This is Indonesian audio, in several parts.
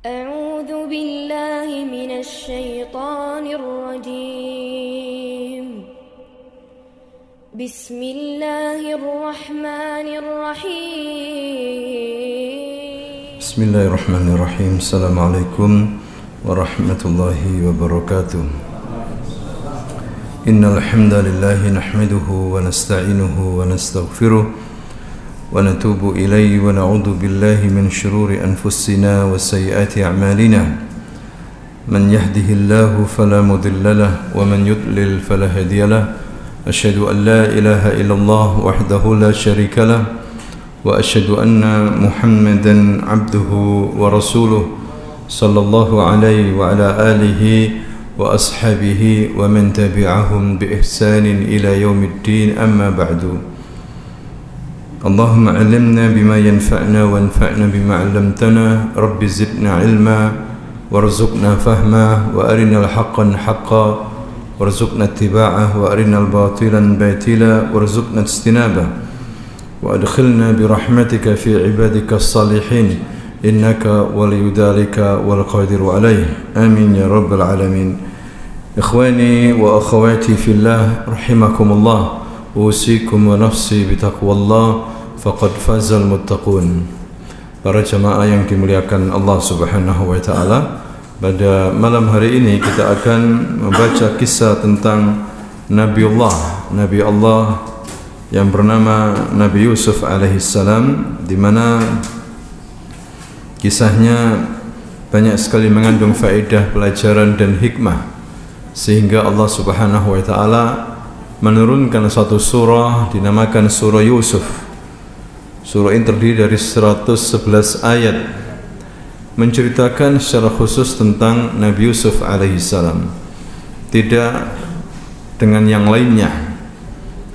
أعوذ بالله من الشيطان الرجيم بسم الله الرحمن الرحيم بسم الله الرحمن الرحيم. السلام عليكم ورحمة الله وبركاته. إن الحمد لله نحمده ونستعينه ونستغفره ونتوب إليه ونعوذ بالله من شرور أنفسنا وسيئات أعمالنا. من يهده الله فلا مضل له ومن يضلل فلا هادي له. أشهد أن لا إله إلا الله وحده لا شريك له وأشهد أن محمدا عبده ورسوله صلى الله عليه وعلى آله وأصحابه ومن تبعهم بإحسان إلى يوم الدين. أما بعد. اللهم علمنا بما ينفعنا وانفعنا بما علمتنا. رب زدنا علما وارزقنا فهما وأرنا الحق حقا وارزقنا اتباعه وأرنا الباطلا باطلا وارزقنا اجتنابه وأدخلنا برحمتك في عبادك الصالحين إنك ولي ذلك والقادر عليه. آمين يا رب العالمين. إخواني وأخواتي في الله رحمكم الله. أوصيكم ونفسي بتقوى الله فقد فاز المتقون. Para jamaah yang dimuliakan Allah Subhanahu wa taala, pada malam hari ini kita akan membaca kisah tentang Nabi Allah yang bernama Nabi Yusuf alaihissalam, di mana kisahnya banyak sekali mengandung faedah, pelajaran dan hikmah, sehingga Allah Subhanahu wa taala menurunkan satu surah dinamakan surah Yusuf. Surah ini terdiri dari 111 ayat, menceritakan secara khusus tentang Nabi Yusuf alaihissalam, tidak dengan yang lainnya.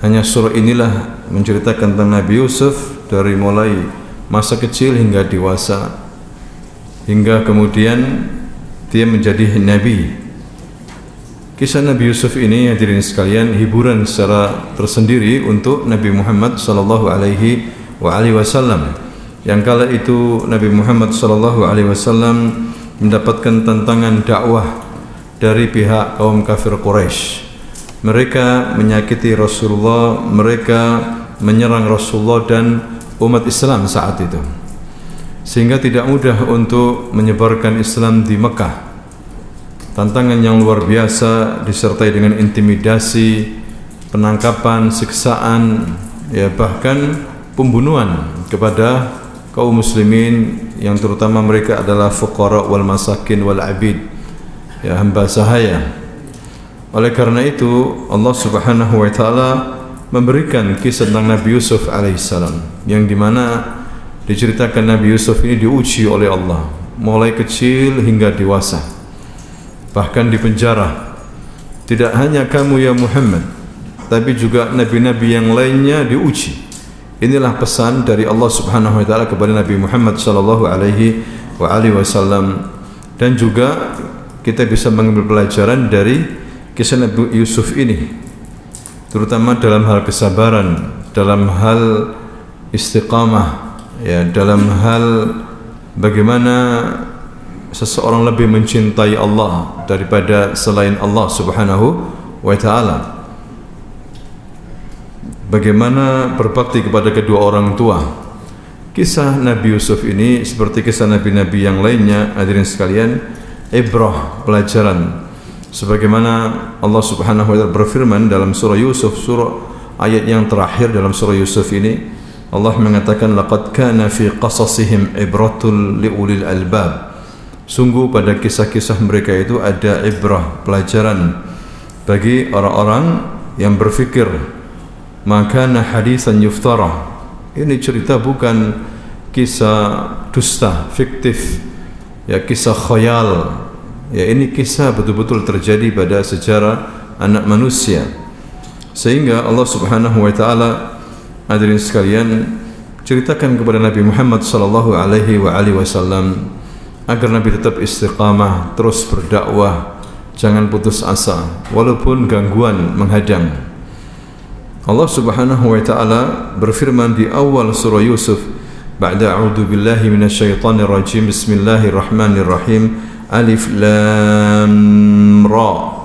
Hanya surah inilah menceritakan tentang Nabi Yusuf dari mulai masa kecil hingga dewasa, hingga kemudian dia menjadi nabi. Kisah Nabi Yusuf ini, hadirin sekalian, hiburan secara tersendiri untuk Nabi Muhammad sallallahu alaihi wasallam, yang kala itu Nabi Muhammad sallallahu alaihi wasallam mendapatkan tantangan dakwah dari pihak kaum kafir Quraisy. Mereka menyakiti Rasulullah, mereka menyerang Rasulullah dan umat Islam saat itu, sehingga tidak mudah untuk menyebarkan Islam di Mekah. Tantangan yang luar biasa disertai dengan intimidasi, penangkapan, siksaan, ya bahkan pembunuhan kepada kaum muslimin, yang terutama mereka adalah fuqara wal masakin wal abid, ya hamba sahaya. Oleh karena itu Allah Subhanahu wa taala memberikan kisah tentang Nabi Yusuf alaihissalam, yang dimana diceritakan Nabi Yusuf ini diuji oleh Allah mulai kecil hingga dewasa, bahkan di penjara. Tidak hanya kamu ya Muhammad, tapi juga nabi-nabi yang lainnya diuji. Inilah pesan dari Allah Subhanahu wa taala kepada Nabi Muhammad sallallahu alaihi wasallam. Dan juga kita bisa mengambil pelajaran dari kisah Nabi Yusuf ini, terutama dalam hal kesabaran, dalam hal istiqamah, ya, dalam hal bagaimana seseorang lebih mencintai Allah daripada selain Allah Subhanahu wa taala. Bagaimana berbakti kepada kedua orang tua. Kisah Nabi Yusuf ini seperti kisah nabi-nabi yang lainnya, hadirin sekalian, ibrah, pelajaran. Sebagaimana Allah Subhanahu wa taala berfirman dalam surah Yusuf, surah ayat yang terakhir dalam surah Yusuf ini, Allah mengatakan laqad kana fi qasasihim ibratul liulil albab. Sungguh pada kisah-kisah mereka itu ada ibrah, pelajaran bagi orang-orang yang berfikir. Maka hadisan yuftara. Ini cerita bukan kisah dusta, fiktif, ya kisah khayal. Ya ini kisah betul-betul terjadi pada sejarah anak manusia. Sehingga Allah Subhanahu wa taala, hadirin sekalian, ceritakan kepada Nabi Muhammad sallallahu alaihi wasallam agar Nabi tetap istiqamah, terus berdakwah, jangan putus asa walaupun gangguan menghadang. Allah Subhanahu wa taala berfirman di awal surah Yusuf, Ba'da a'udzu billahi minasyaitonir rajim. Bismillahirrahmanirrahim. Alif lam ra.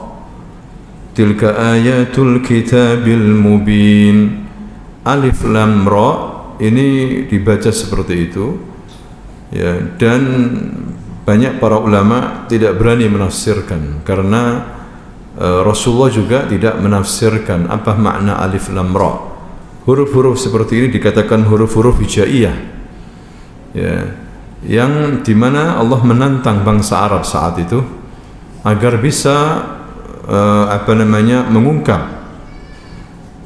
Tilka ayatul kitabil mubin. Alif lam ra ini dibaca seperti itu, ya, dan banyak para ulama tidak berani menafsirkan karena Rasulullah juga tidak menafsirkan apa makna alif lam ra. Huruf-huruf seperti ini dikatakan huruf-huruf hijaiyah, ya, yang dimana Allah menantang bangsa Arab saat itu agar bisa mengungkap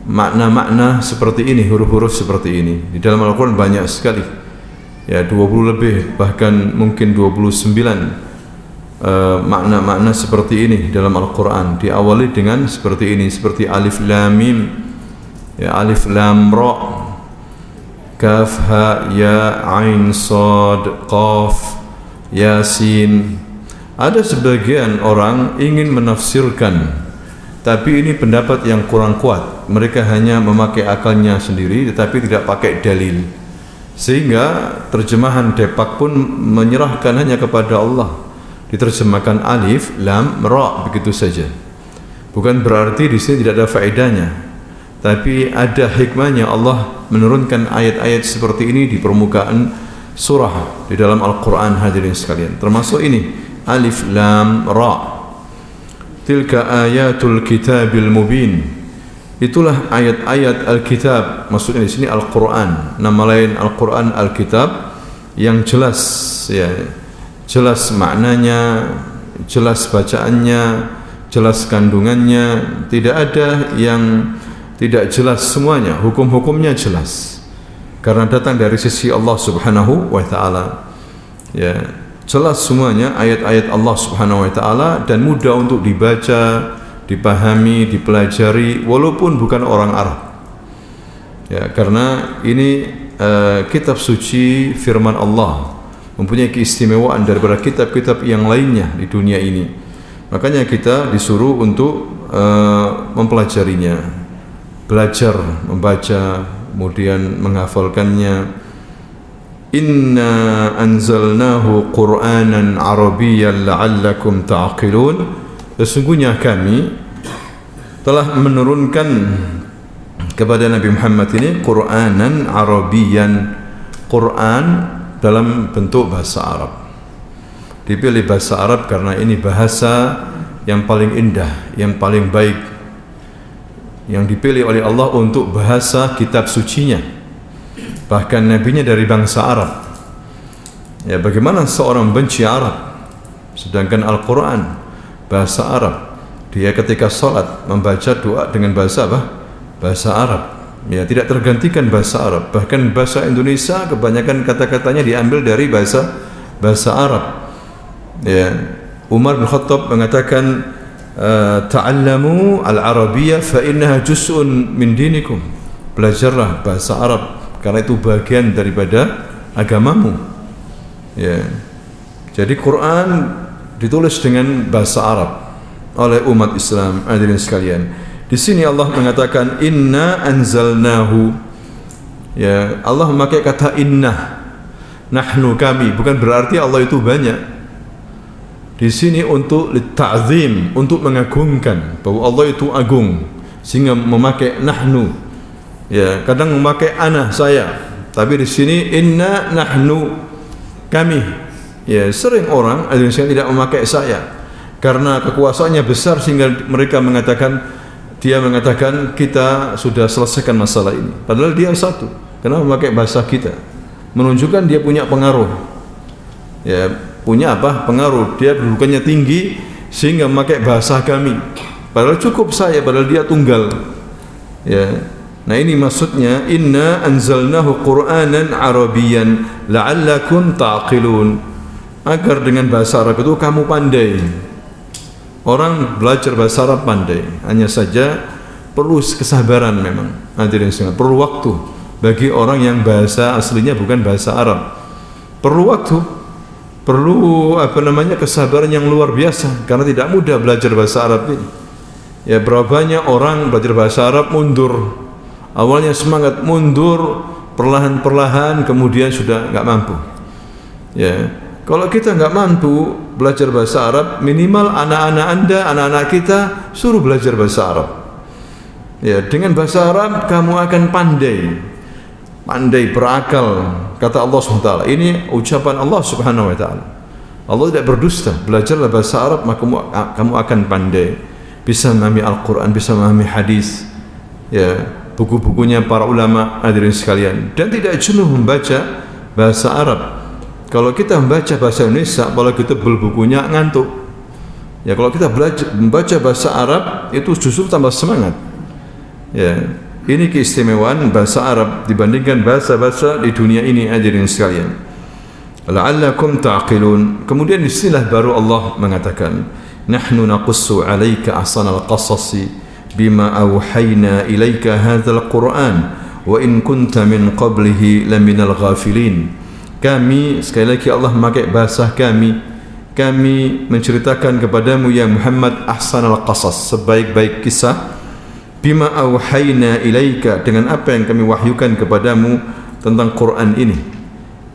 makna-makna seperti ini, huruf-huruf seperti ini. Di dalam Al-Quran banyak sekali, ya, 20 lebih, bahkan mungkin 29 makna-makna seperti ini dalam Al-Quran. Diawali dengan seperti ini, seperti alif lam mim, ya, alif lam ra, kaf ha ya ain sad qaf yasin. Ada sebagian orang ingin menafsirkan, tapi ini pendapat yang kurang kuat. Mereka hanya memakai akalnya sendiri tetapi tidak pakai dalil, sehingga terjemahan Depak pun menyerahkan hanya kepada Allah. Diterjemahkan alif lam ra begitu saja. Bukan berarti di sini tidak ada faedahnya, tapi ada hikmahnya Allah menurunkan ayat-ayat seperti ini di permukaan surah di dalam Al-Quran, hadirin sekalian. Termasuk ini alif lam ra. Tilka ayatul kitabil mubin. Itulah ayat-ayat Alkitab. Maksudnya di sini Al-Quran. Nama lain Al-Quran Alkitab, yang jelas, ya, jelas maknanya, jelas bacaannya, jelas kandungannya. Tidak ada yang tidak jelas, semuanya hukum-hukumnya jelas karena datang dari sisi Allah Subhanahu wa taala. Ya, jelas semuanya ayat-ayat Allah Subhanahu wa taala dan mudah untuk dibaca, dipahami, dipelajari walaupun bukan orang Arab. Ya, karena ini kitab suci firman Allah, mempunyai keistimewaan daripada kitab-kitab yang lainnya di dunia ini. Makanya kita disuruh untuk mempelajarinya, belajar membaca, kemudian menghafalkannya. Inna anzalnahu Qur'anan Arabiyyan la'allakum ta'qilun. Sesungguhnya kami telah menurunkan kepada Nabi Muhammad ini Qur'anan Arabiyyan, Quran dalam bentuk bahasa Arab. Dipilih bahasa Arab karena ini bahasa yang paling indah, yang paling baik, yang dipilih oleh Allah untuk bahasa kitab sucinya. Bahkan nabinya dari bangsa Arab. Ya, bagaimana seorang benci Arab sedangkan Al-Quran bahasa Arab? Dia ketika sholat membaca doa dengan bahasa apa? Bahasa Arab. Ya, tidak tergantikan bahasa Arab. Bahkan bahasa Indonesia kebanyakan kata-katanya diambil dari bahasa Arab. Ya, Umar bin Khattab mengatakan, ta'allamu al-arabiyyah fa innaha juz'un min dinikum. Belajarlah bahasa Arab karena itu bagian daripada agamamu. Ya. Jadi Quran ditulis dengan bahasa Arab oleh umat Islam, hadirin sekalian. Di sini Allah mengatakan inna anzalnahu. Ya, Allah memakai kata inna. Nahnu, kami, bukan berarti Allah itu banyak. Di sini untuk ta'zim, untuk mengagungkan bahwa Allah itu agung, sehingga memakai nahnu. Ya, kadang memakai ana, saya, tapi di sini inna nahnu, kami. Ya, sering orang Indonesia tidak memakai saya karena kekuasaannya besar sehingga mereka mengatakan, dia mengatakan kita sudah selesaikan masalah ini. Padahal dia satu. Kenapa memakai bahasa kita? Menunjukkan dia punya pengaruh. Ya, punya apa? Pengaruh. Dia kedudukannya tinggi sehingga memakai bahasa kami. Padahal cukup saya, padahal dia tunggal. Ya. Nah, ini maksudnya inna anzalnahu Qur'anan Arabiyyan la'allakum ta'qilun. Agar dengan bahasa Arab itu kamu pandai. Orang belajar bahasa Arab pandai, hanya saja perlu kesabaran memang. Hadirin sekalian, perlu waktu bagi orang yang bahasa aslinya bukan bahasa Arab. Perlu waktu, perlu kesabaran yang luar biasa karena tidak mudah belajar bahasa Arab ini. Ya, berapa banyak orang belajar bahasa Arab mundur. Awalnya semangat, mundur, perlahan-perlahan kemudian sudah nggak mampu. Ya, kalau kita nggak mampu belajar bahasa Arab, minimal anak-anak Anda, anak-anak kita suruh belajar bahasa Arab. Ya, dengan bahasa Arab kamu akan pandai berakal. Kata Allah SWT. Ini ucapan Allah Subhanahu Wa Taala. Allah tidak berdusta. Belajarlah bahasa Arab maka kamu akan pandai, bisa memahami Al-Quran, bisa memahami hadis. Ya, buku-bukunya para ulama hadirin sekalian, dan tidak jenuh membaca bahasa Arab. Kalau kita membaca bahasa Indonesia, kalau kita beli bukunya ngantuk. Ya, kalau kita membaca bahasa Arab itu justru tambah semangat. Ya, ini keistimewaan bahasa Arab dibandingkan bahasa-bahasa di dunia ini hadirin sekalian. La'allakum ta'qilun. Kemudian istilah baru Allah mengatakan, nahnu naqussu 'alaika ahsanal qasasi bima awhayna ilaika hadzal Qur'an wa in kunta min qablihi laminal ghafilin. Kami, sekali lagi Allah memakai bahasa kami menceritakan kepadamu ya Muhammad ahsanal qasas, sebaik-baik kisah, bima awhayna ilaika, dengan apa yang kami wahyukan kepadamu tentang Quran ini.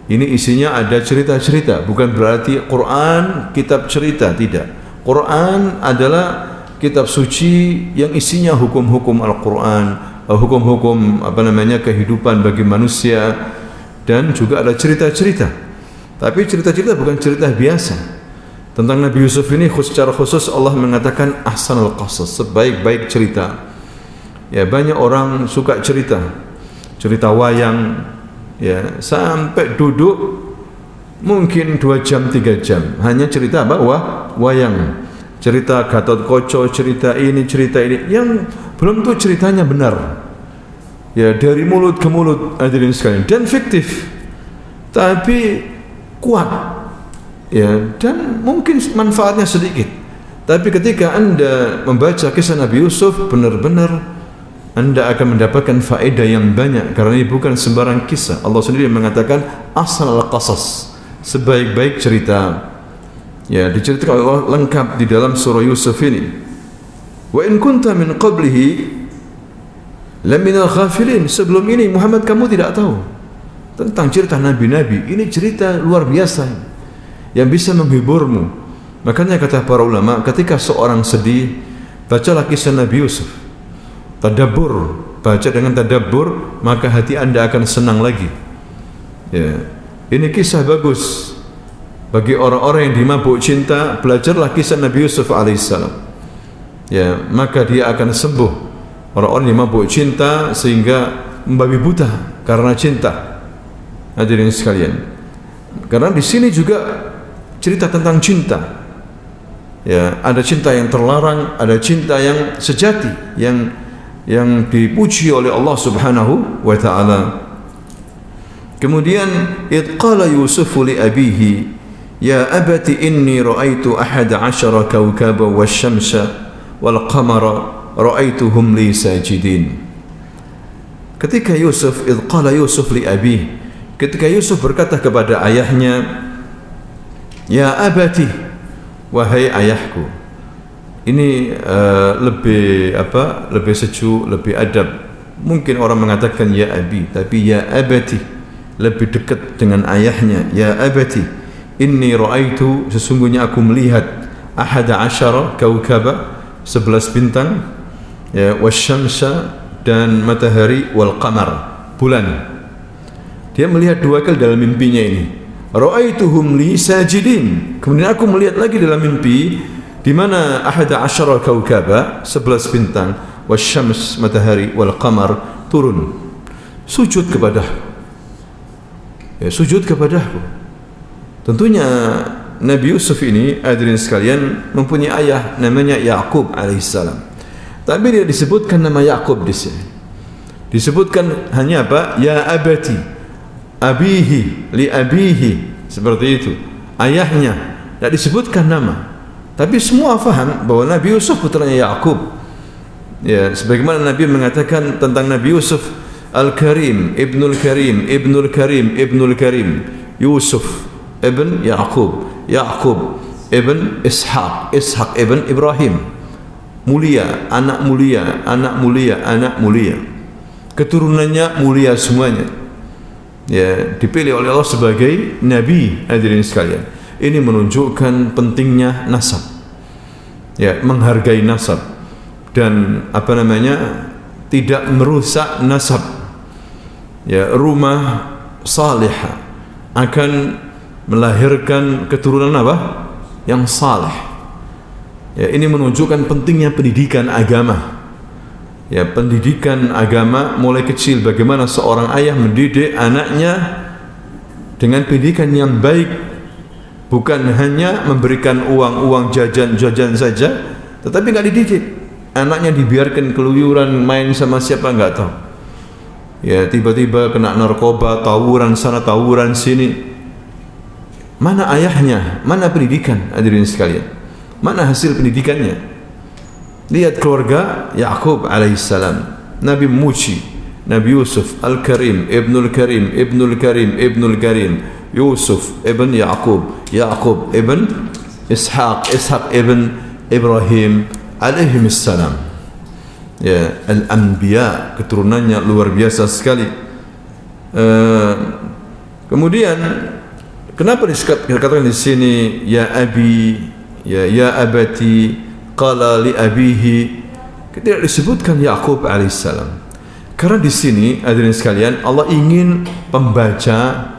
Ini isinya ada cerita-cerita, bukan berarti Quran kitab cerita, tidak. Quran adalah kitab suci yang isinya hukum-hukum Al-Quran, hukum-hukum kehidupan bagi manusia, dan juga ada cerita-cerita. Tapi cerita-cerita bukan cerita biasa. Tentang Nabi Yusuf ini secara khusus Allah mengatakan ahsanul qasas, sebaik-baik cerita. Ya, banyak orang suka cerita wayang, ya, sampai duduk mungkin 2 jam 3 jam hanya cerita wayang, cerita Gatot Kaca, cerita ini yang belum tentu ceritanya benar. Ya, dari mulut ke mulut hadirin sekalian, dan fiktif tapi kuat, ya, dan mungkin manfaatnya sedikit. Tapi ketika Anda membaca kisah Nabi Yusuf, benar-benar Anda akan mendapatkan faedah yang banyak, karena ini bukan sembarang kisah. Allah sendiri mengatakan ahsanal qasas, sebaik-baik cerita. Ya, diceritakan oleh Allah lengkap di dalam surah Yusuf ini. Wa in kunta min qablihi laminal ghafilin. Sebelum ini Muhammad kamu tidak tahu tentang cerita nabi-nabi. Ini cerita luar biasa yang bisa menghiburmu. Makanya kata para ulama, ketika seorang sedih, bacalah kisah Nabi Yusuf. Tadabbur, baca dengan tadabbur, maka hati Anda akan senang lagi. Ya, ini kisah bagus bagi orang-orang yang dimabuk cinta. Belajarlah kisah Nabi Yusuf alaihissalam. Ya, maka dia akan sembuh. Orang-orang yang mabuk cinta sehingga membabi buta karena cinta. Hadirin sekalian, karena di sini juga cerita tentang cinta. Ya, ada cinta yang terlarang, ada cinta yang sejati, yang dipuji oleh Allah Subhanahu wa taala. Kemudian id qala Yusuf li abihi ya abati inni ra'aitu 11 kawkaban wasyamsa wal qamara ra'aituhum li sajidin. Ketika Yusuf, id qala Yusuf li abihi, ketika Yusuf berkata kepada ayahnya, ya abati, wahai ayahku. Ini lebih sejuk, lebih adab. Mungkin orang mengatakan ya abi, tapi ya abati lebih dekat dengan ayahnya. Ya abati, inni ra'aitu, sesungguhnya aku melihat 11 kawkaba, 11 bintang, ya, wasyamsa, dan matahari, wal qamar, bulan. Dia melihat 2 kali dalam mimpinya ini. Ra'aituhum li sajidin. Kemudian aku melihat lagi dalam mimpi di mana 11 kawkaba, 11 bintang, wasyams, matahari, wal qamar, turun sujud kepadaku. Ya, sujud kepadaku. Tentunya Nabi Yusuf ini hadirin sekalian mempunyai ayah namanya Yaqub alaihissalam. Tapi dia disebutkan nama Yaqub di sini. Disebutkan hanya apa? Ya abati, abihi, li abihi, seperti itu. Ayahnya, tidak disebutkan nama. Tapi semua faham bahwa Nabi Yusuf putranya Yaqub. Ya, sebagaimana Nabi mengatakan tentang Nabi Yusuf, Al-Karim, Ibnul Karim, Ibnul Karim, Ibnul Karim. Yusuf ibn Yaqub, Yaqub ibn Ishaq, Ishaq ibn Ibrahim. Mulia, anak mulia, anak mulia, anak mulia. Keturunannya mulia semuanya. ya, dipilih oleh Allah sebagai nabi. Hadirin sekalian, ini menunjukkan pentingnya nasab, ya, menghargai nasab dan tidak merusak nasab. Ya, rumah salihah akan melahirkan keturunan yang saleh. Ya, ini menunjukkan pentingnya pendidikan agama. Ya, pendidikan agama mulai kecil, bagaimana seorang ayah mendidik anaknya dengan pendidikan yang baik, bukan hanya memberikan uang jajan saja, tetapi nggak dididik. Anaknya dibiarkan keluyuran, main sama siapa nggak tahu. Ya, tiba-tiba kena narkoba, tawuran sana, tawuran sini. Mana ayahnya? Mana pendidikan? Hadirin sekalian, mana hasil pendidikannya? Lihat keluarga Yaqub alaihissalam, Nabi memuji Nabi Yusuf Al-Karim, Ibnul Karim, Ibnul Karim, Ibnul Karim, Yusuf ibn Yaqub, Yaqub ibn Ishaq, Ishaq ibn Ibrahim alaihissalam. Ya, al-anbiya, keturunannya luar biasa sekali. Kemudian kenapa dikatakan di sini ya abi, ya abati, qala li abihi, tidak disebutkan Yaqub alaihissalam? Karena di sini hadirin sekalian, Allah ingin pembaca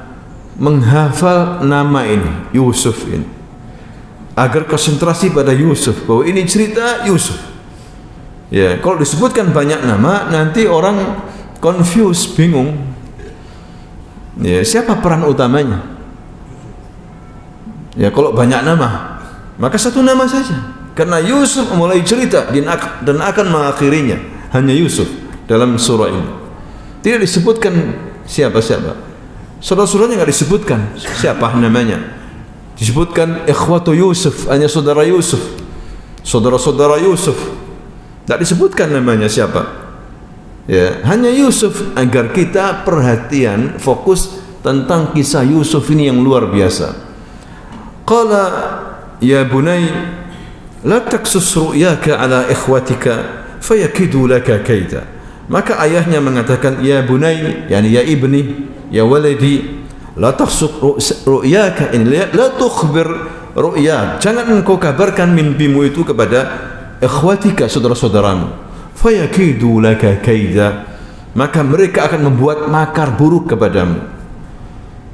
menghafal nama ini, Yusuf ini, agar konsentrasi pada Yusuf, bahwa ini cerita Yusuf. Ya, kalau disebutkan banyak nama, nanti orang confused, bingung. Ya, siapa peran utamanya? Ya, kalau banyak nama, maka satu nama saja. Karena Yusuf mulai cerita dan akan mengakhirinya hanya Yusuf dalam surah ini. Tidak disebutkan siapa-siapa. Saudara-saudaranya nggak disebutkan siapa namanya. Disebutkan ikhwatu Yusuf, hanya saudara Yusuf, saudara-saudara Yusuf. Tidak disebutkan namanya siapa. Ya, hanya Yusuf, agar kita perhatian, fokus tentang kisah Yusuf ini yang luar biasa. Qala ya bunai la taksus ru'yaka ala ikhwatika fayakidu laka kaida. Maka ayahnya mengatakan, ya bunai, yani ya ibni, ya waladi, la taksus ru'yaka, ini la tukhbir ru'yak, jangan engkau kabarkan mimpimu itu kepada ikhwatika, saudara-saudaramu. Fayakidu laka kaida, maka mereka akan membuat makar buruk kepadamu.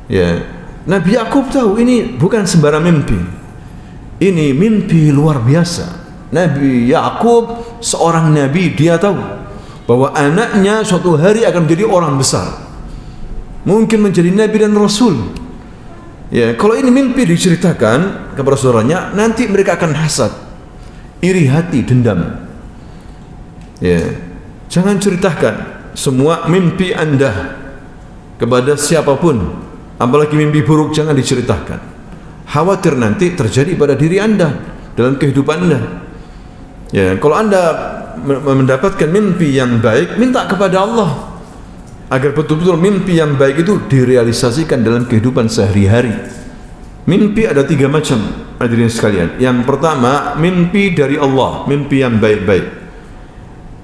Ya, Nabi Yaqub tahu ini bukan sembarang mimpi. Ini mimpi luar biasa. Nabi Yaqub seorang nabi, dia tahu bahwa anaknya suatu hari akan menjadi orang besar, mungkin menjadi nabi dan rasul. Ya, kalau ini mimpi diceritakan kepada saudaranya, nanti mereka akan hasad, iri hati, dendam. Ya, jangan ceritakan semua mimpi Anda kepada siapapun, apalagi mimpi buruk, jangan diceritakan. Khawatir nanti terjadi pada diri Anda dalam kehidupan Anda. Ya, kalau Anda mendapatkan mimpi yang baik, minta kepada Allah agar betul-betul mimpi yang baik itu direalisasikan dalam kehidupan sehari-hari. Mimpi ada 3 macam, hadirin sekalian. Yang pertama, mimpi dari Allah, mimpi yang baik-baik.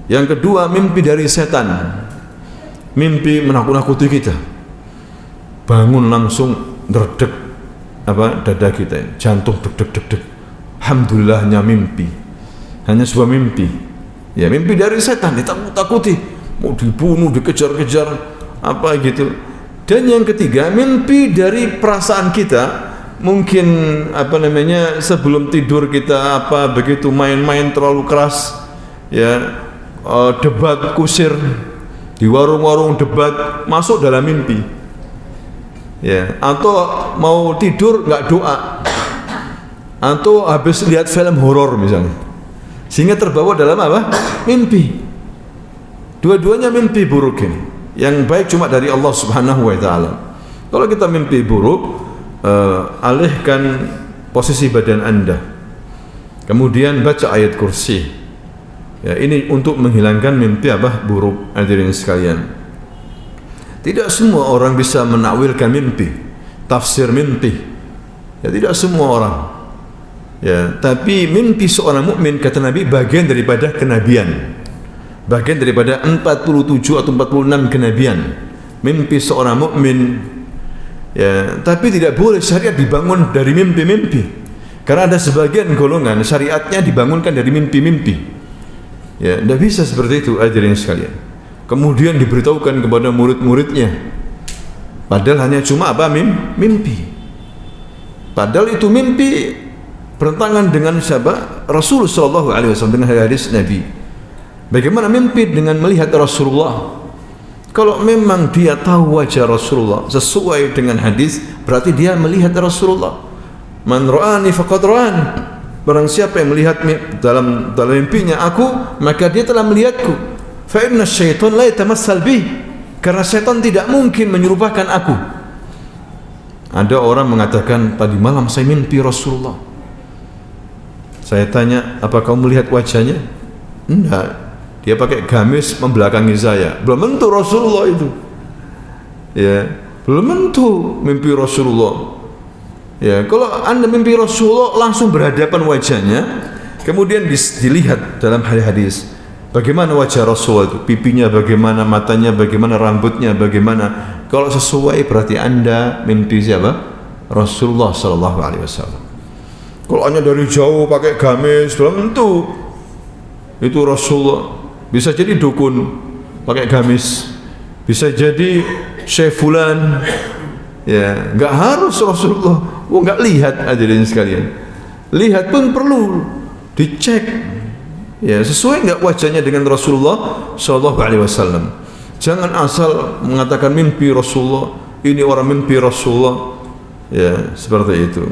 Yang kedua, mimpi dari setan, mimpi menakut-nakuti kita. Bangun langsung derdek dada kita, jantung deg. Alhamdulillah, hanya mimpi, hanya sebuah mimpi. Ya, mimpi dari setan, ditakut-takuti, mau dibunuh, dikejar-kejar, apa gitu. Dan yang ketiga, mimpi dari perasaan kita, mungkin sebelum tidur kita begitu main-main terlalu keras, ya, debat kusir di warung-warung, debat masuk dalam mimpi. Ya, atau mau tidur nggak doa, atau habis lihat film horor misalnya, sehingga terbawa dalam mimpi. Dua-duanya mimpi buruk ini. Yang baik cuma dari Allah Subhanahu wa taala. Kalau kita mimpi buruk, alihkan posisi badan Anda, kemudian baca ayat kursi. Ya, ini untuk menghilangkan mimpi buruk, hadirin sekalian. Tidak semua orang bisa menakwilkan mimpi, tafsir mimpi. Ya, tidak semua orang. Ya, tapi mimpi seorang mukmin, kata Nabi, bagian daripada kenabian. Bagian daripada 47 atau 46 kenabian. mimpi seorang mukmin. Ya, tapi tidak boleh syariat dibangun dari mimpi-mimpi. Karena ada sebagian golongan syariatnya dibangunkan dari mimpi-mimpi. Ya, tidak bisa seperti itu, hadirin sekalian. Kemudian diberitahukan kepada murid-muridnya. Padahal hanya cuma apa? Mimpi. Padahal itu mimpi bertentangan dengan siapa? Rasulullah sallallahu alaihi wasallam, dengan hadis Nabi. Bagaimana mimpi dengan melihat Rasulullah? Kalau memang dia tahu wajah Rasulullah sesuai dengan hadis, berarti dia melihat Rasulullah. Man ra'ani faqad ra'ani. Barang siapa yang melihat dalam mimpinya aku, maka dia telah melihatku. Fa inna syaitan la yatamassal bih. Karena syaitan tidak mungkin menyerupakan aku. Ada orang mengatakan, tadi malam saya mimpi Rasulullah. Saya tanya, apa kamu melihat wajahnya? Enggak. Dia pakai gamis membelakangi saya. Belum tentu Rasulullah itu. Ya, belum tentu mimpi Rasulullah. Ya, kalau Anda mimpi Rasulullah langsung berhadapan wajahnya, kemudian dilihat dalam hadis bagaimana wajah Rasulullah itu, pipinya bagaimana, matanya bagaimana, rambutnya bagaimana. Kalau sesuai berarti Anda mimpi siapa? Rasulullah sallallahu alaihi wasallam. Kalau hanya dari jauh pakai gamis, belum tentu itu Rasulullah. Bisa jadi dukun pakai gamis, bisa jadi Syekh Fulan, ya, nggak harus Rasulullah. Nggak lihat, hadirin sekalian. Lihat pun perlu dicek, ya, sesuai nggak wajahnya dengan Rasulullah Sallallahu Alaihi Wasallam. Jangan asal mengatakan mimpi Rasulullah, ini orang mimpi Rasulullah, ya, seperti itu.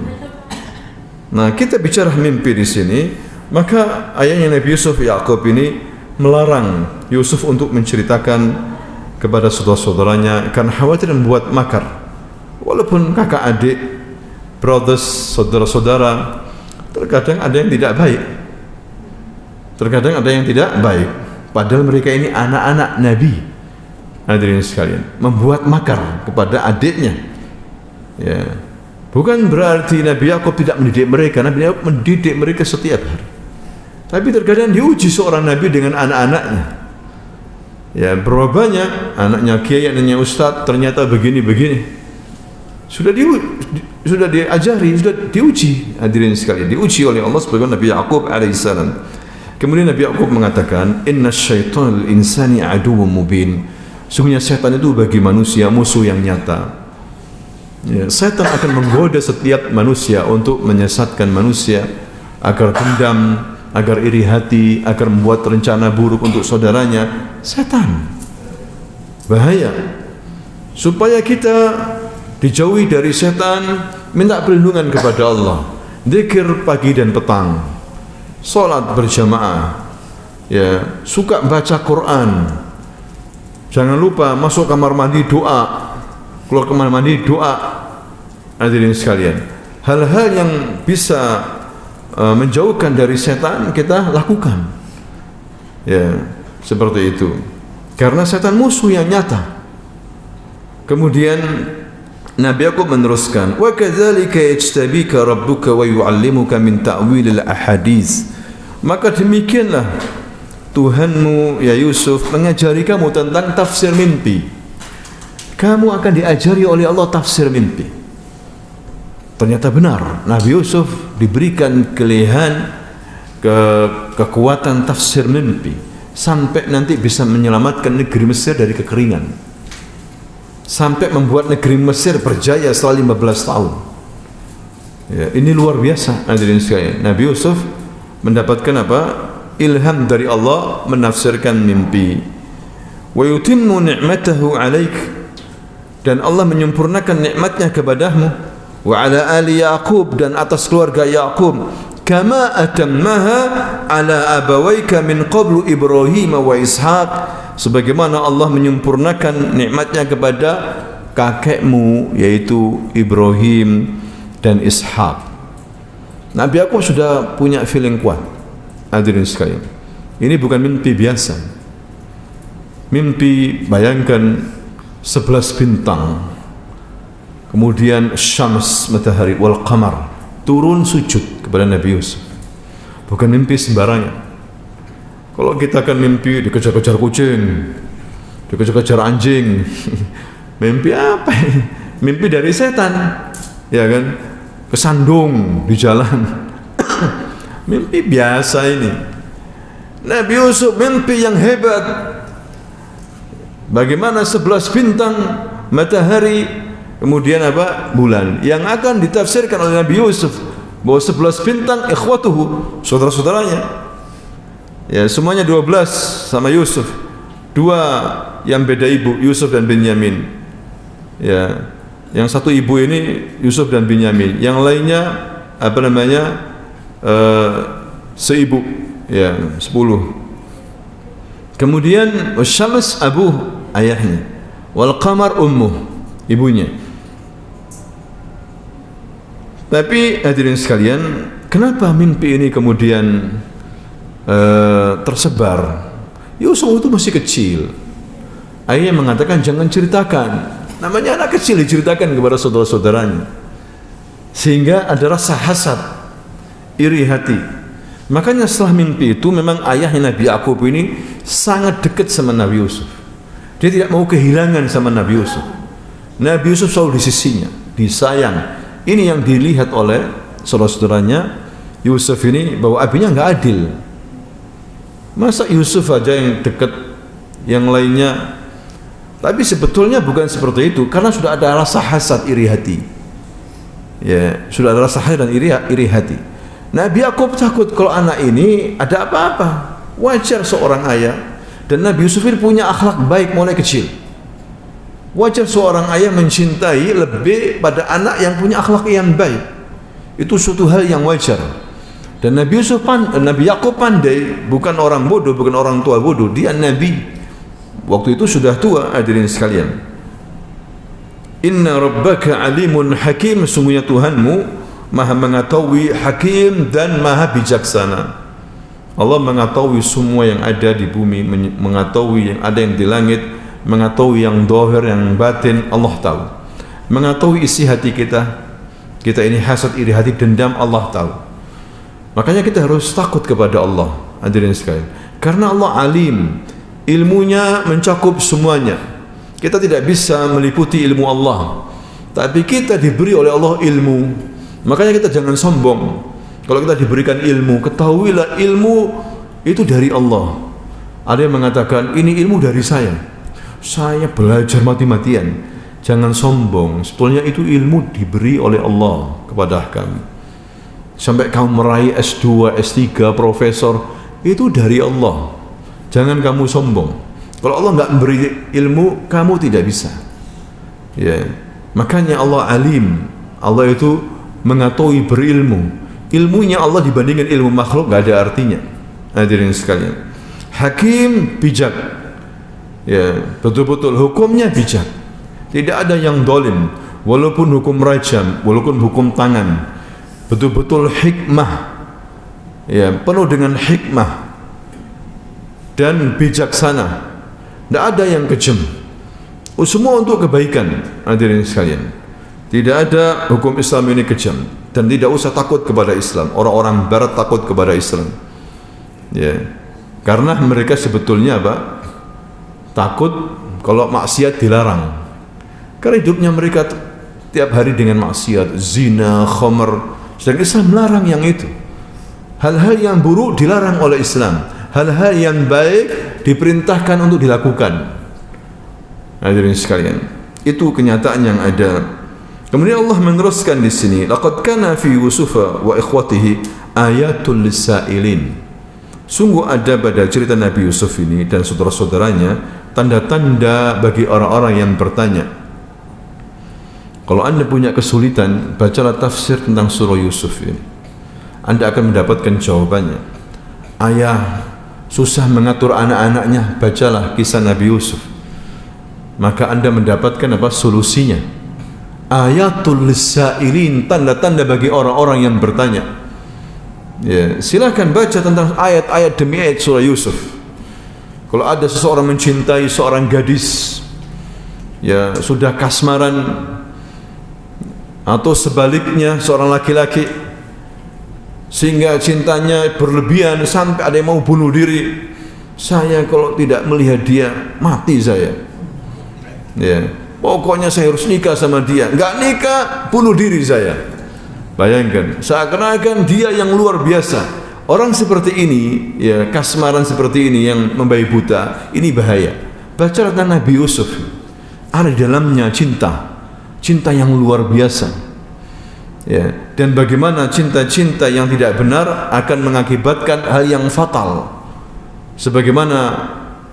Nah, kita bicara mimpi di sini, maka ayahnya Nabi Yusuf Yakub ini melarang Yusuf untuk menceritakan kepada saudara-saudaranya karena khawatir membuat makar. Walaupun kakak adik, brothers, saudara-saudara, terkadang ada yang tidak baik. Terkadang ada yang tidak baik. Padahal mereka ini anak-anak Nabi. Hadirin sekalian, membuat makar kepada adiknya. Ya. Bukan berarti Nabi Yakub tidak mendidik mereka. Nabi Yakub mendidik mereka setiap hari. Tapi terkadang diuji seorang Nabi dengan anak-anaknya. Ya, berapa banyak anaknya kiai, anaknya ustaz, ternyata begini-begini. Sudah diajari, sudah diuji. Hadirin sekalian, diuji oleh Allah sebagaimana Nabi Yakub alaihissalam. Kemudian Nabi Yakub mengatakan, "Inna syaitan lil insani aduwwum mubin." Sungguhnya setan itu bagi manusia musuh yang nyata. Ya, setan akan menggoda setiap manusia untuk menyesatkan manusia agar dendam, agar iri hati, agar membuat rencana buruk untuk saudaranya. Setan bahaya. Supaya kita dijauhi dari setan, minta perlindungan kepada Allah, zikir pagi dan petang, salat berjamaah, ya, suka baca Quran. Jangan lupa masuk kamar mandi doa, keluar kamar mandi doa. Hadirin sekalian, hal-hal yang bisa menjauhkan dari setan kita lakukan, ya, seperti itu, karena setan musuh yang nyata. Kemudian Nabi Yakub meneruskan, wa kadzalika yajtabika rabbuka wa yu'allimuka min ta'wilil ahadits. Maka demikianlah Tuhanmu ya Yusuf mengajari kamu tentang tafsir mimpi. Kamu akan diajari oleh Allah tafsir mimpi. Ternyata benar, Nabi Yusuf diberikan kelebihan, kekuatan tafsir mimpi sampai nanti bisa menyelamatkan negeri Mesir dari kekeringan, sampai membuat negeri Mesir berjaya setelah 15 tahun. Ya, ini luar biasa, hadirin sekalian. Nabi Yusuf mendapatkan apa? Ilham dari Allah menafsirkan mimpi. Wa yutimmu ni'matahu 'alaik, dan Allah menyempurnakan nikmatnya kepadamu. Wa 'ala ali Yaqub, dan atas keluarga Yaqub. Kama atammaha 'ala abawaika min qablu Ibrahim wa Ishaq, sebagaimana Allah menyempurnakan nikmatnya kepada kakekmu yaitu Ibrahim dan Ishaq. Nabi Yakub sudah punya feeling kuat. Hadirin sekalian, ini bukan mimpi biasa. Mimpi, bayangkan 11 bintang, kemudian syams, matahari, wal qamar turun sujud kepada Nabi Yusuf. Bukan mimpi sembarangan. Kalau kita akan mimpi dikejar-kejar kucing, dikejar-kejar anjing, Mimpi apa ini? Mimpi dari setan, ya kan? Kesandung di jalan. Mimpi biasa ini. Nabi Yusuf mimpi yang hebat. Bagaimana 11 bintang, matahari, kemudian apa? Bulan. Yang akan ditafsirkan oleh Nabi Yusuf bahwa 11 bintang ikhwatuhu, saudara-saudaranya. Ya, semuanya 12 sama Yusuf. 2 yang beda ibu, Yusuf dan Binyamin. Ya, yang satu ibu ini Yusuf dan Binyamin. Yang lainnya apa namanya? Seibu, ya, 10. Kemudian wasyams abuh, ayahnya, wal qamar ummuh, ibunya. Tapi hadirin sekalian, kenapa mimpi ini kemudian tersebar? Yusuf itu masih kecil. Ayahnya mengatakan jangan ceritakan. Namanya anak kecil diceritakan kepada saudara-saudaranya, sehingga ada rasa hasad, iri hati. Makanya setelah mimpi itu memang ayahnya Nabi Yakub ini sangat dekat sama Nabi Yusuf. Dia tidak mau kehilangan sama Nabi Yusuf. Nabi Yusuf selalu di sisinya, disayang. Ini yang dilihat oleh saudara-saudaranya Yusuf ini, bahwa abinya nggak adil. Masa Yusuf aja yang dekat, yang lainnya. Tapi sebetulnya bukan seperti itu, karena sudah ada rasa hasad, iri hati. Ya, sudah ada rasa hasad dan iri hati. Nabi Yakub takut kalau anak ini ada apa-apa. Wajar seorang ayah, dan Nabi Yusuf ini punya akhlak baik mulai kecil. Wajar seorang ayah mencintai lebih pada anak yang punya akhlak yang baik. Itu suatu hal yang wajar. Dan Nabi Yakub pandai, bukan orang bodoh, bukan orang tua bodoh. Dia Nabi. Waktu itu sudah tua, hadirin sekalian. Inna rabbaka alimun hakim, sungguhnya Tuhanmu maha mengetahui, hakim, dan maha bijaksana. Allah mengetahui semua yang ada di bumi, mengetahui yang ada yang di langit, mengetahui yang zahir, yang batin. Allah tahu. Mengetahui isi hati kita. Kita ini hasad, iri hati, dendam, Allah tahu. Makanya kita harus takut kepada Allah, hadirin sekalian. Karena Allah alim, ilmunya mencakup semuanya. Kita tidak bisa meliputi ilmu Allah, tapi kita diberi oleh Allah ilmu. Makanya kita jangan sombong. Kalau kita diberikan ilmu, ketahuilah ilmu itu dari Allah. Ada yang mengatakan ini ilmu dari saya belajar mati-matian. Jangan sombong, sebetulnya itu ilmu diberi oleh Allah kepada kamu. Sampai kamu meraih S2, S3, profesor, itu dari Allah. Jangan kamu sombong. Kalau Allah enggak memberi ilmu, kamu tidak bisa. Ya. Makanya Allah alim. Allah itu mengetahui, berilmu. Ilmunya Allah dibandingkan ilmu makhluk enggak ada artinya. Hadirin sekalian. Hakim, bijak. Ya, betul-betul hukumnya bijak. Tidak ada yang dolim, walaupun hukum rajam, walaupun hukum tangan. Betul-betul hikmah. Ya, penuh dengan hikmah dan bijaksana. Tidak ada yang kejam. Semua untuk kebaikan, hadirin sekalian. Tidak ada hukum Islam ini kejam, dan tidak usah takut kepada Islam. Orang-orang barat takut kepada Islam. Ya. Karena mereka sebetulnya apa? Takut kalau maksiat dilarang. Karena hidupnya mereka tiap hari dengan maksiat, zina, khamr. Sedangkan Islam melarang yang itu. Hal-hal yang buruk dilarang oleh Islam. Hal-hal yang baik diperintahkan untuk dilakukan. Hadirin sekalian, itu kenyataan yang ada. Kemudian Allah meneruskan di sini, laqad kana fi Yusufa wa ikhwatihi ayatul lisailin. Sungguh ada pada cerita Nabi Yusuf ini dan saudara-saudaranya tanda-tanda bagi orang-orang yang bertanya. Kalau Anda punya kesulitan, bacalah tafsir tentang surah Yusuf ini. Anda akan mendapatkan jawabannya. Ayah susah mengatur anak-anaknya, bacalah kisah Nabi Yusuf. Maka Anda mendapatkan apa? Solusinya. Ayatul lisailin, tanda-tanda bagi orang-orang yang bertanya. Ya, silakan baca tentang ayat-ayat demi ayat surah Yusuf. Kalau ada seseorang mencintai seorang gadis, ya sudah kasmaran, atau sebaliknya seorang laki-laki sehingga cintanya berlebihan sampai ada yang mau bunuh diri. Saya kalau tidak melihat dia mati saya. Ya, Pokoknya saya harus nikah sama dia. Enggak nikah, bunuh diri saya. Bayangkan, seakan-akan dia yang luar biasa. Orang seperti ini, ya kasmaran seperti ini yang membabi buta, ini bahaya. Baca tentang Nabi Yusuf. Ada di dalamnya cinta yang luar biasa. Ya, dan bagaimana cinta-cinta yang tidak benar akan mengakibatkan hal yang fatal. Sebagaimana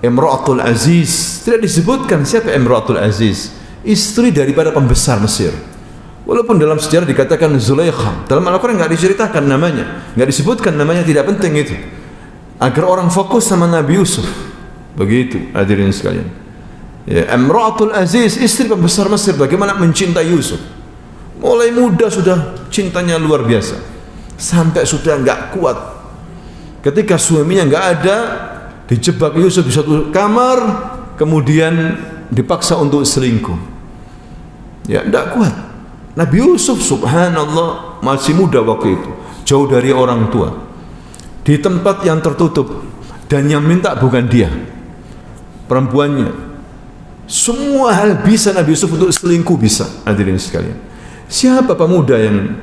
Imra'atul Aziz, tidak disebutkan siapa Imra'atul Aziz, istri daripada pembesar Mesir. Walaupun dalam sejarah dikatakan Zulaikha, dalam Al-Quran enggak diceritakan namanya, enggak disebutkan namanya, tidak penting itu. Agar orang fokus sama Nabi Yusuf. Begitu hadirin sekalian. Ya, Imra'atul Aziz, istri pembesar Mesir, bagaimana mencintai Yusuf. Mulai muda sudah cintanya luar biasa, sampai sudah enggak kuat. Ketika suaminya enggak ada, dijebak Yusuf di suatu kamar, kemudian dipaksa untuk selingkuh. Ya, enggak kuat. Nabi Yusuf subhanallah masih muda waktu itu, jauh dari orang tua, di tempat yang tertutup, dan yang minta bukan dia, perempuannya. Semua hal bisa Nabi Yusuf untuk selingkuh bisa. Hadirin sekalian, siapa pemuda yang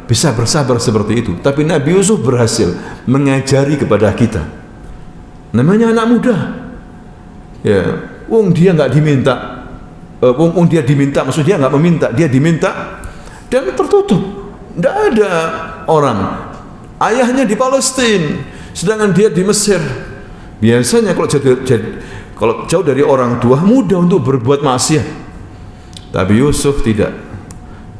bisa bersabar seperti itu? Tapi Nabi Yusuf berhasil mengajari kepada kita. Namanya anak muda. Ya, wong dia enggak diminta. Wong dia diminta, maksudnya dia enggak meminta, dia diminta dan tertutup. Enggak ada orang. Ayahnya di Palestina, sedangkan dia di Mesir. Biasanya kalau jauh dari orang tua mudah untuk berbuat maksiat. Tapi Yusuf tidak.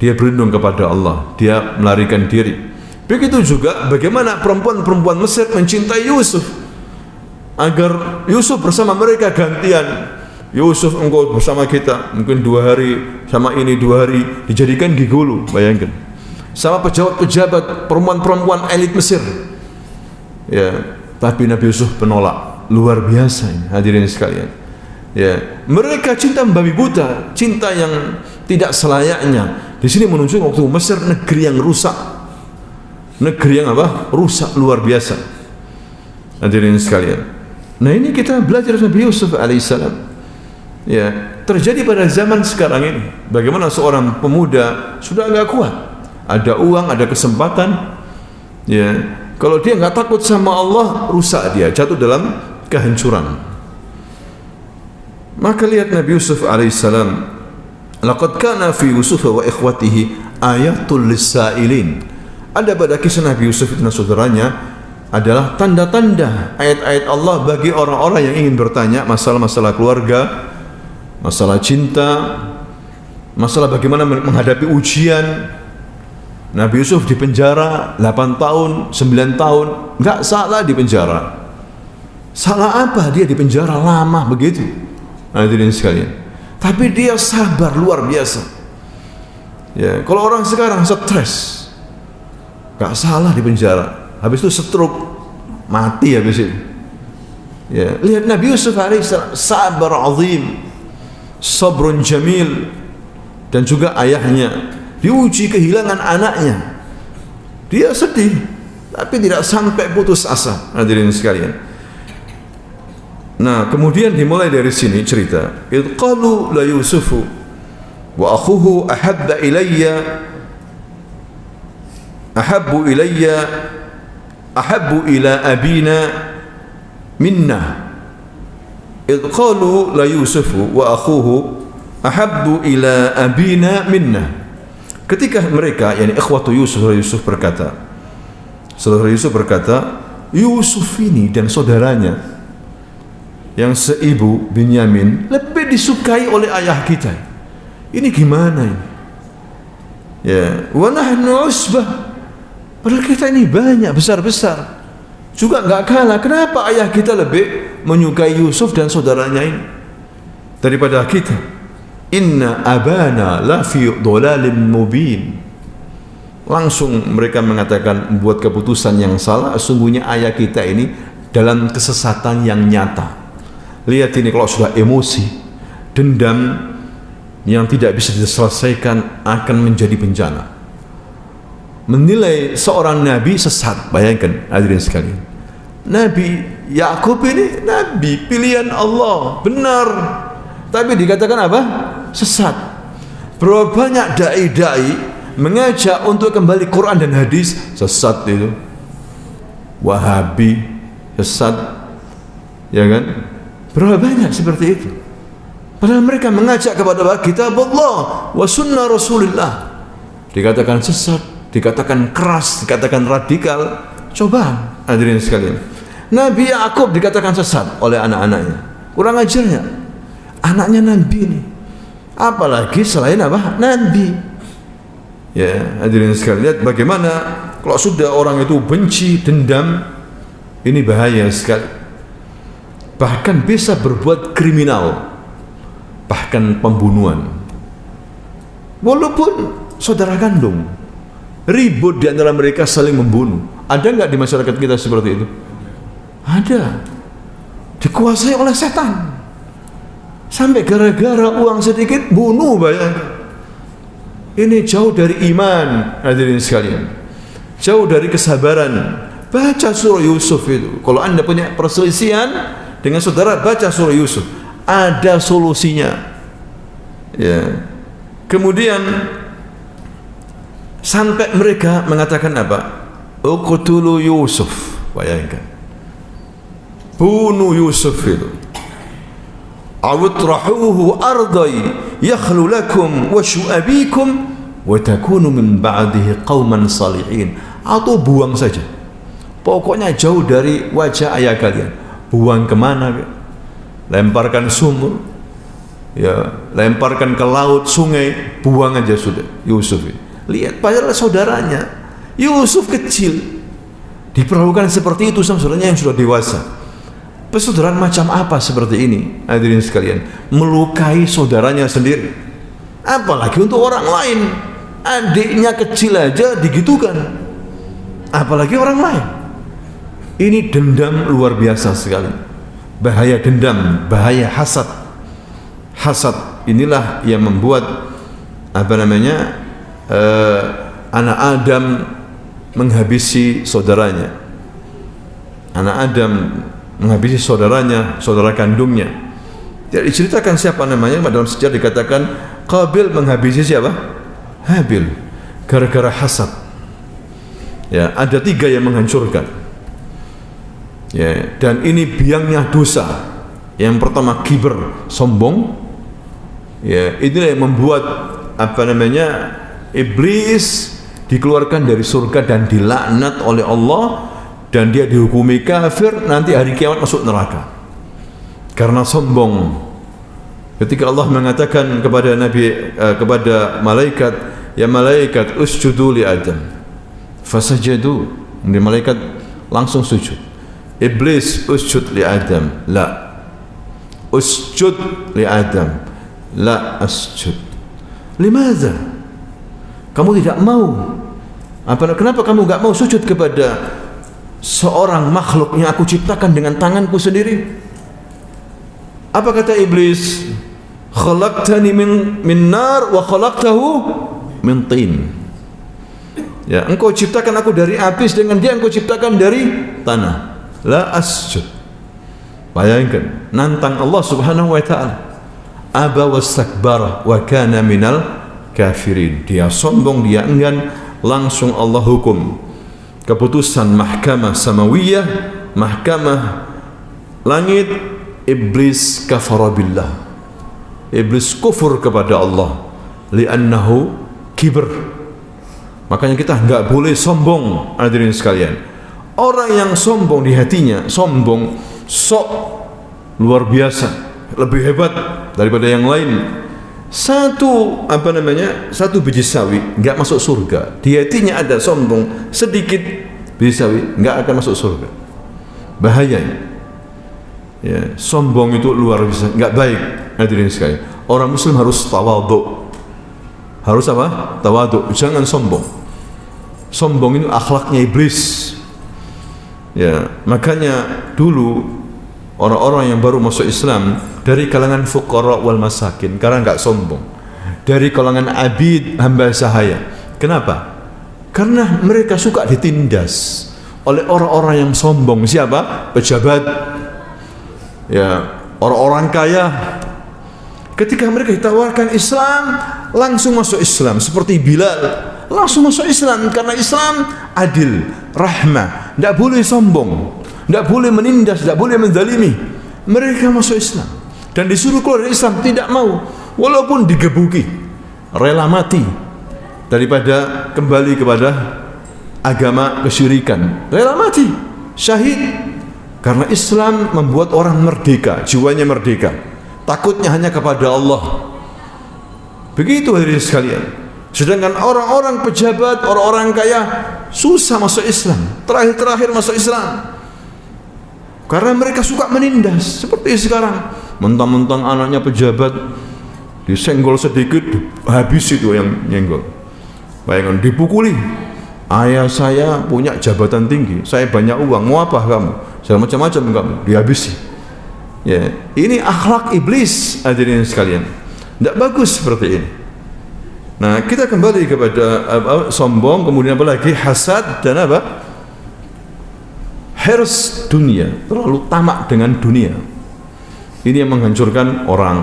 Dia berlindung kepada Allah. Dia melarikan diri. Begitu juga bagaimana perempuan-perempuan Mesir mencintai Yusuf, agar Yusuf bersama mereka gantian. Yusuf, engkau bersama kita mungkin 2 hari, sama ini 2 hari, dijadikan gigolo. Bayangkan, sama pejabat-pejabat, perempuan-perempuan elit Mesir. Ya, tapi Nabi Yusuf penolak. Luar biasa ini hadirin sekalian. Ya, mereka cinta membabi buta, cinta yang tidak selayaknya. Di sini menunjukkan waktu Mesir negeri yang rusak, negeri yang rusak luar biasa. Hadirin sekalian. Nah, ini kita belajar Nabi Yusuf alaihissalam. Ya, terjadi pada zaman sekarang ini. Bagaimana seorang pemuda sudah enggak kuat, ada uang, ada kesempatan. Ya, kalau dia enggak takut sama Allah, rusak dia, jatuh dalam kehancuran. Maka lihat Nabi Yusuf alaihissalam, laqad kana fi Yusuf wa ikhwatihi ayatul lisailin. Ada pada kisah Nabi Yusuf dan saudaranya adalah tanda-tanda ayat-ayat Allah bagi orang-orang yang ingin bertanya masalah-masalah keluarga, masalah cinta, masalah bagaimana menghadapi ujian. Nabi Yusuf di penjara 8 tahun, 9 tahun, enggak salah di penjara. Salah apa dia di penjara lama begitu? Hadirin sekalian. Tapi dia sabar luar biasa. Ya, kalau orang sekarang stres, enggak salah di penjara. Habis itu stroke, mati habis itu. Ya, lihat Nabi Yusuf alaihissalam, sabar azim, sabrun jamil. Dan juga ayahnya diuji kehilangan anaknya. Dia sedih, tapi tidak sampai putus asa. Hadirin sekalian. Nah, kemudian dimulai dari sini cerita. Idh qalu la Yusufu wa akhuhu ahabbu ila abina minna. Idh qalu la Yusufu wa akhuhu ahabbu ila abina minna. Ketika mereka, yakni ikhwatu Yusuf, Yusuf berkata, saudara Yusuf berkata, Yusuf ini dan saudaranya yang seibu Binyamin lebih disukai oleh ayah kita. Ini gimana ini? Ya, wa nahnu usbah. Padahal kita ini banyak, besar-besar. Juga enggak kalah. Kenapa ayah kita lebih menyukai Yusuf dan saudaranya ini daripada kita? Inna abana la fi dhalalim mubin. Langsung mereka mengatakan, membuat keputusan yang salah. Sungguhnya ayah kita ini dalam kesesatan yang nyata. Lihat ini, kalau sudah emosi, dendam yang tidak bisa diselesaikan akan menjadi bencana. Menilai seorang nabi sesat, bayangkan hadirin sekalian. Nabi Yakub ini nabi pilihan Allah, benar. tapi dikatakan apa? Sesat. Berapa banyak dai-dai mengajak untuk kembali Quran dan hadis, sesat itu. Wahabi, sesat, ya kan? Berapa banyak seperti itu. Padahal mereka mengajak kepada kitab Allah wa sunnah Rasulullah. Dikatakan sesat, dikatakan keras, dikatakan radikal. Coba hadirin sekalian, Nabi Yakub dikatakan sesat oleh anak-anaknya. Kurang ajarnya anaknya Nabi ini, apalagi selain apa? Nabi. Ya, hadirin sekalian, lihat bagaimana kalau sudah orang itu benci, dendam, ini bahaya sekali. Bahkan bisa berbuat kriminal, bahkan pembunuhan. Walaupun saudara kandung, ribut di antara mereka saling membunuh. Ada nggak di masyarakat kita seperti itu? Ada. Dikuasai oleh setan. Sampai gara-gara uang sedikit bunuh banyak. Ini jauh dari iman, hadirin sekalian. Jauh dari kesabaran. Baca surah Yusuf itu. Kalau Anda punya perselisihan dengan saudara, baca surah Yusuf. Ada solusinya. Ya. Kemudian sampai mereka mengatakan apa? Uqtulu Yusuf. Bayangkan. Bunuh Yusuf itu. Awutrahuhu ardai yakhlu lakum wa syu'abikum wa takunu min ba'dihi qauman salihin. Atau buang saja. Pokoknya jauh dari wajah ayah kalian. Buang kemana? Lemparkan sumur, ya, lemparkan ke laut, sungai, buang aja sudah. Yusuf ini. Lihat, padahal saudaranya Yusuf kecil diperlakukan seperti itu sama saudaranya yang sudah dewasa. Persaudaraan macam apa seperti ini, hadirin sekalian? Melukai saudaranya sendiri, apalagi untuk orang lain. Adiknya kecil aja digitukan, apalagi orang lain. Ini dendam luar biasa sekali. Bahaya dendam, bahaya hasad. Hasad inilah yang membuat anak Adam menghabisi saudaranya. Anak Adam menghabisi saudaranya, saudara kandungnya. Tidak diceritakan siapa namanya, dalam sejarah dikatakan Qabil menghabisi siapa? Habil, gara-gara hasad. Ya, ada 3 yang menghancurkan. Ya, dan ini biangnya dosa. Yang pertama kibr, sombong. Ya, inilah yang membuat iblis dikeluarkan dari surga dan dilaknat oleh Allah, dan dia dihukumi kafir, nanti hari kiamat masuk neraka karena sombong. Ketika Allah mengatakan kepada kepada malaikat, ya malaikat usjudu li Adam, fasajadu, malaikat langsung sujud. Iblis usjud li Adam, la usjud li Adam, la asjud. Limadza? Kamu tidak mau? Kenapa kamu enggak mau sujud kepada seorang makhluk yang aku ciptakan dengan tanganku sendiri? Apa kata iblis? Khalaqtani min nar wa khalaqtahu min tin. Ya, engkau ciptakan aku dari api, dengan dia engkau ciptakan dari tanah. La asjud. Bayangkan, nantang Allah Subhanahu wa taala. Aba wastakbara wa kana minal kafirin. Dia sombong, dia enggan, langsung Allah hukum. Keputusan mahkamah samawiyah, mahkamah langit, iblis kafara billah. Iblis kufur kepada Allah, li'annahu kibr. Makanya kita enggak boleh sombong, hadirin sekalian. Orang yang sombong di hatinya, sombong, sok luar biasa, lebih hebat daripada yang lain. Satu biji sawi enggak masuk surga. Di hatinya ada sombong sedikit biji sawi, enggak akan masuk surga. Bahaya. Ya, sombong itu luar biasa, enggak baik. Hadirin sekalian, orang muslim harus tawadhu. Harus apa? Tawadhu, jangan sombong. Sombong itu akhlaknya iblis. Ya, makanya dulu orang-orang yang baru masuk Islam dari kalangan fuqara wal masakin, karena enggak sombong. Dari kalangan abid, hamba sahaya. Kenapa? Karena mereka suka ditindas oleh orang-orang yang sombong. Siapa? Pejabat. Ya, orang-orang kaya. Ketika mereka ditawarkan Islam, langsung masuk Islam. Seperti Bilal, langsung masuk Islam. Karena Islam adil, rahmah, tidak boleh sombong, tidak boleh menindas, tidak boleh menzalimi. Mereka masuk Islam dan disuruh keluar dari Islam, tidak mau, walaupun digebuki, rela mati daripada kembali kepada agama kesyirikan. Rela mati, syahid. Karena Islam membuat orang merdeka, jiwanya merdeka, takutnya hanya kepada Allah. Begitu hadirin sekalian. Sedangkan orang-orang pejabat, orang-orang kaya susah masuk Islam, terakhir-terakhir masuk Islam. Karena mereka suka menindas. Seperti sekarang, mentang-mentang anaknya pejabat disenggol sedikit, habis itu yang nyenggol. Bayangkan, dipukuli. Ayah saya punya jabatan tinggi, saya banyak uang, mau apa kamu? Saya macam-macam kamu, dihabisi. Ya, ini akhlak iblis hadirin sekalian. Tidak bagus seperti ini. Nah, kita kembali kepada sombong, kemudian apa lagi? Hasad dan apa? Hirs dunia, terlalu tamak dengan dunia. Ini yang menghancurkan orang.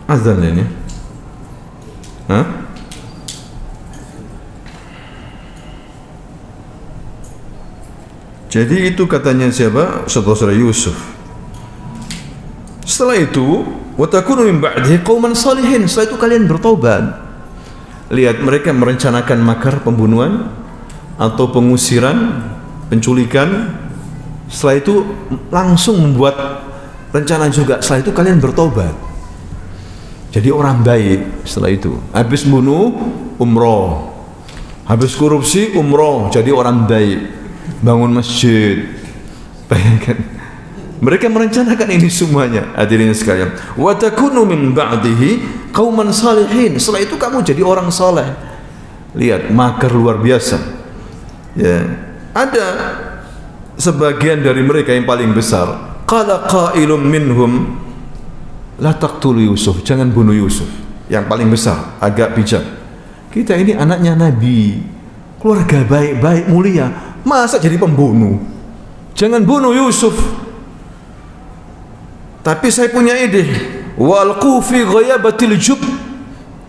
Azan ini. Hah? Jadi itu katanya siapa? Saudara Yusuf. Setelah itu, wa takunu min ba'dihi qauman salihin. Setelah itu kalian bertobat. Lihat, mereka merencanakan makar pembunuhan atau pengusiran, penculikan. Setelah itu langsung membuat rencana juga. Setelah itu kalian bertobat. Jadi orang baik setelah itu. Habis bunuh, umroh. Habis korupsi, umroh. Jadi orang baik. Bangun masjid. Bayangkan, mereka merencanakan ini semuanya hadirin sekalian. Wa takunu min ba'dihi qauman salihin. Setelah itu kamu jadi orang saleh. Lihat, makar luar biasa. Ya, ada sebagian dari mereka yang paling besar. Qala qailun minhum la taqtulu Yusuf. Jangan bunuh Yusuf. Yang paling besar, agak bijak. Kita ini anaknya Nabi, keluarga baik-baik, mulia. Masa jadi pembunuh? Jangan bunuh Yusuf. Tapi saya punya ide. Walqu fi ghayabatil jub.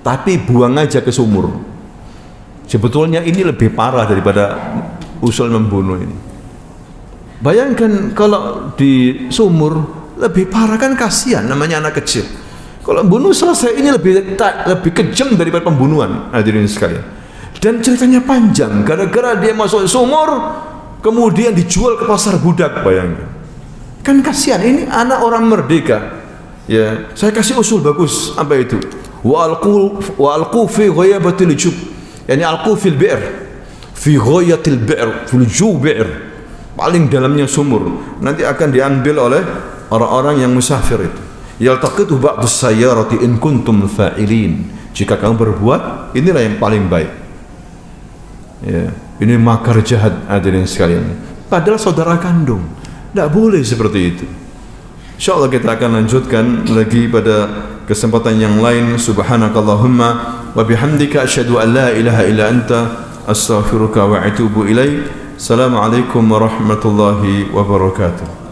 Tapi buang aja ke sumur. Sebetulnya ini lebih parah daripada usul membunuh ini. Bayangkan kalau di sumur, lebih parah, kan kasihan, namanya anak kecil. Kalau bunuh selesai, ini lebih kejam daripada pembunuhan hadirin sekalian. Dan ceritanya panjang, gara-gara dia masuk sumur, kemudian dijual ke pasar budak. Bayangkan, kan kasihan, ini anak orang merdeka. Ya, saya kasih usul bagus. Apa itu? Wa alqu fi ghayabatil jub. Yani alqu fil bi'r. Fi ghayatil bi'r, fil jubi'r. Paling dalamnya sumur. Nanti akan diambil oleh orang-orang yang musafir itu. Yaltaqitu ba'dus sayyarati in kuntum fa'ilin. Jika kamu berbuat, inilah yang paling baik. Ya, ini makar jahat hadirin sekalian. Padahal saudara kandung. Tidak boleh seperti itu. InsyaAllah kita akan lanjutkan lagi pada kesempatan yang lain. Subhanakallahumma wa bihamdika asyhadu an la ilaha illa anta astaghfiruka wa atubu ilaik. Assalamualaikum warahmatullahi wabarakatuh.